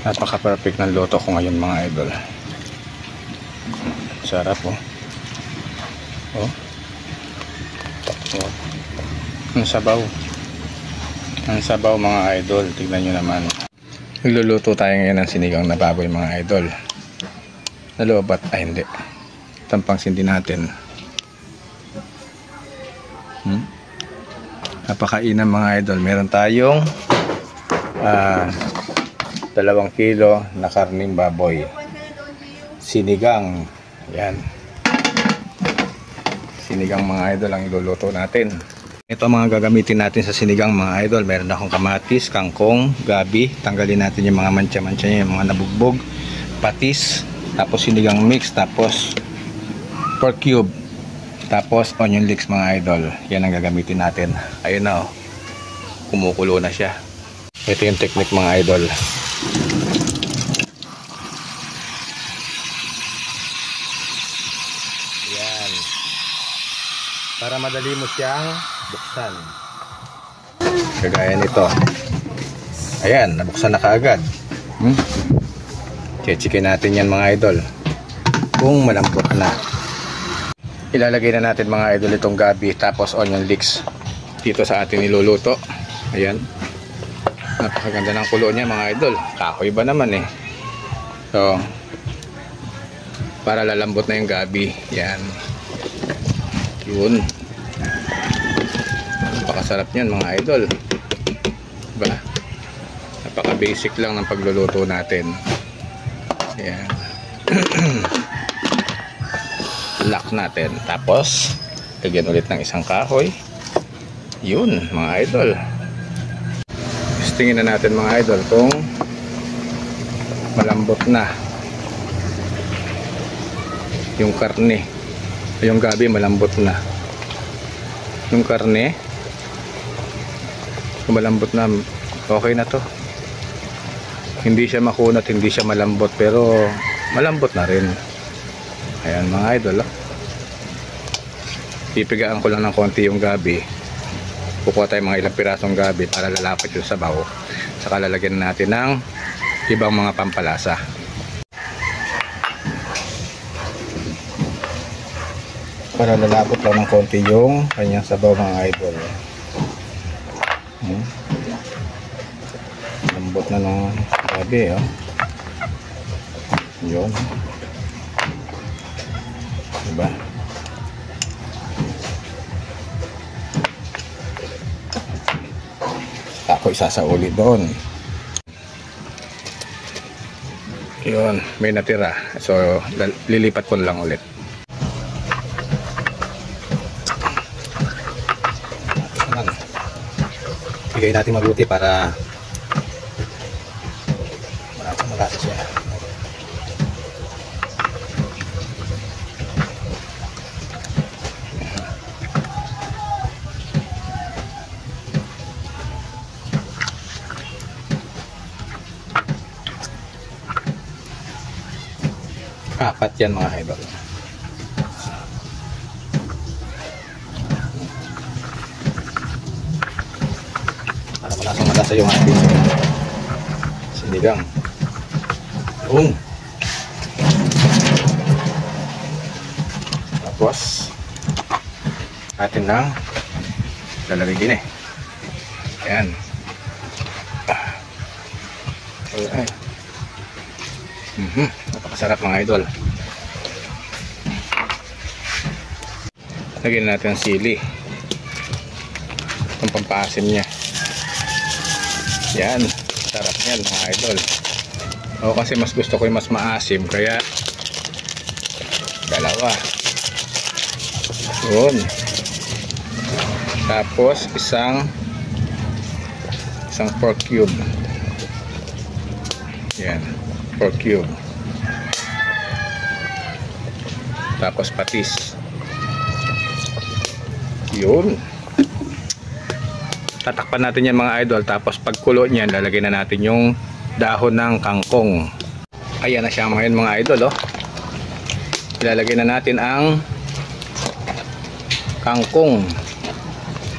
Napaka perfect ng luto ko ngayon mga idol. Sarap oh. Oh. Oh. Ang sabaw. Ang sabaw mga idol. Tignan nyo naman. Nagluluto tayo ngayon ng sinigang na baboy mga idol. Nalobat. Ay hindi. Tampang sindi natin. Napakainam mga idol. Meron tayong 2 kilo na karning baboy. Sinigang. Yan. Sinigang mga idol ang iluluto natin. Ito ang mga gagamitin natin sa sinigang mga idol. Meron akong kamatis, kangkong, gabi. Tanggalin natin yung mga mancha-mancha niya, yung mga nabugbog, patis, tapos sinigang mix, tapos pork cube, tapos onion leeks mga idol. Yan ang gagamitin natin. Ayun na oh. Kumukulo na siya. Ito yung technique mga idol. Yan. Para madali mo siyang buksan. Kagaya nito. Ayan, nabuksan na kaagad. Chechikin natin yan mga idol. Kung malambot na. Ilalagay na natin mga idol itong gabi tapos onion leeks dito sa ating niluluto. Ayan. Napakaganda ng kulo niya mga idol. Kahoy ba naman eh. So, para lalambot na yung gabi. Yan. Yun. Napakasarap niyan mga idol. Diba? Napaka basic lang ng pagluluto natin. Yan. Lock natin. Tapos, lagyan ulit ng isang kahoy. Yun mga idol. Tingnan na natin mga idol kung malambot na yung karne. Yung gabi malambot na. Yung karne malambot na. Okay na to. Hindi siya makunat, hindi siya malambot, pero malambot na rin. Ayan mga idol oh. Pipigaan ko lang ng konti yung gabi. Kukuha tayo mga ilang pirasong gabi para lalapit yung sabaw. Saka lalagyan natin ng ibang mga pampalasa. Para lalapot lang ng konti yung kanyang sabaw mga idol. Lambot na ng gabi oh. Yun. Diba? Ako isasauli doon. Yun, may natira. So, lilipat ko lang ulit. Bigay natin mabuti para malasa siya. Apat yan mga idol. Para malasa yung ating sinigang. Tapos atin lang lalagay din eh. Ayan. Alright. Napakasarap mga idol. Lagyan natin ang sili. Itong pampaasim niya. Yan. Sarap yan mga idol. O kasi mas gusto ko yung mas maasim. Kaya dalawa. Yun. Tapos isang pork cube. Yan. Pork cube. Tapos patis. Yun. Tatakpan natin yan mga idol. Tapos pagkulo niyan, lalagay na natin yung dahon ng kangkong. Ayan na siya ngayon mga idol oh. Ilalagay na natin ang kangkong.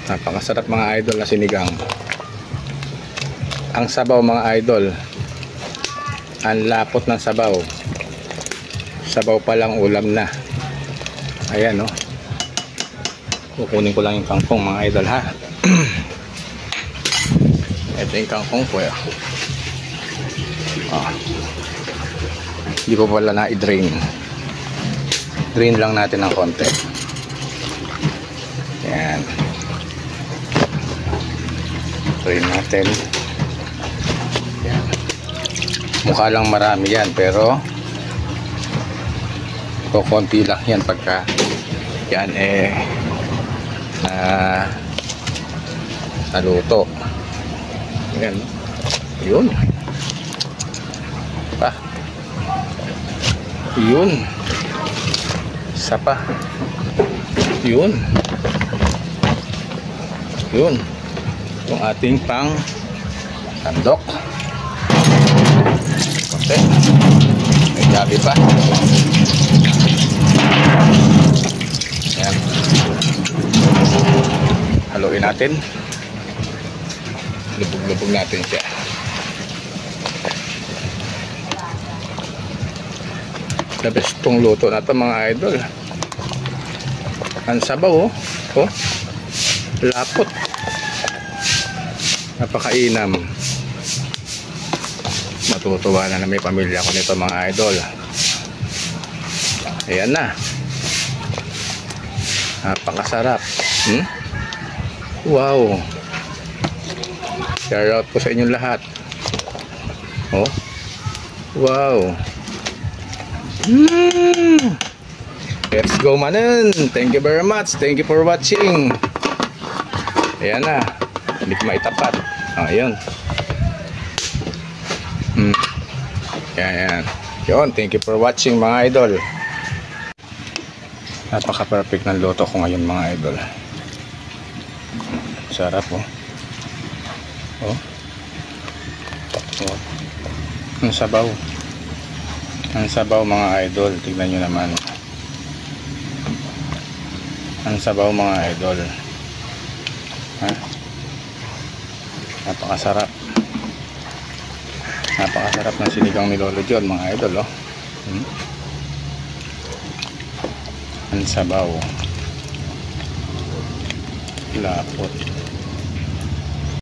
Napakasarap mga idol na sinigang. Ang sabaw mga idol. Ang lapot ng sabaw. Sabaw pa lang ulam na. Ayan, no. Kukunin ko lang yung kangkong, mga idol, ha. Ito yung kangkong ko, eh. Hindi ko pala na-i-drain. Drain lang natin ng konti. Yan. Drain natin. Yan. Mukha lang marami yan, pero konti lang yan pagka yan naluto. Yan. Yun. Pa. Yun. Isa pa. Yun. Yun. Yung ating pang sandok. Okay. May gabi pa. Yan. Haluin natin. Lubog-lubog natin siya. The best tong luto na ito, mga idol. Ang sabaw, oh. Lapot. Napakainam. Matutuwa na may pamilya ko nito, mga idol. Ayan na. Napakasarap. Wow. Shout out po sa inyong lahat. Oh. Wow. Let's go, manen. Thank you very much. Thank you for watching. Ayan na. Hindi ko maitapat. Ayan. Ayan. Yun. Thank you for watching, mga idol. Napaka-perfect ng luto ko ngayon, mga idol. Sarap, oh. Oh. Oh. Ang sabaw. Ang sabaw, mga idol. Tignan nyo naman. Ang sabaw, mga idol. Ha? Napakasarap. Napakasarap ng sinigang ni Lolo John, mga idol, oh. Ang sabaw. Lapot.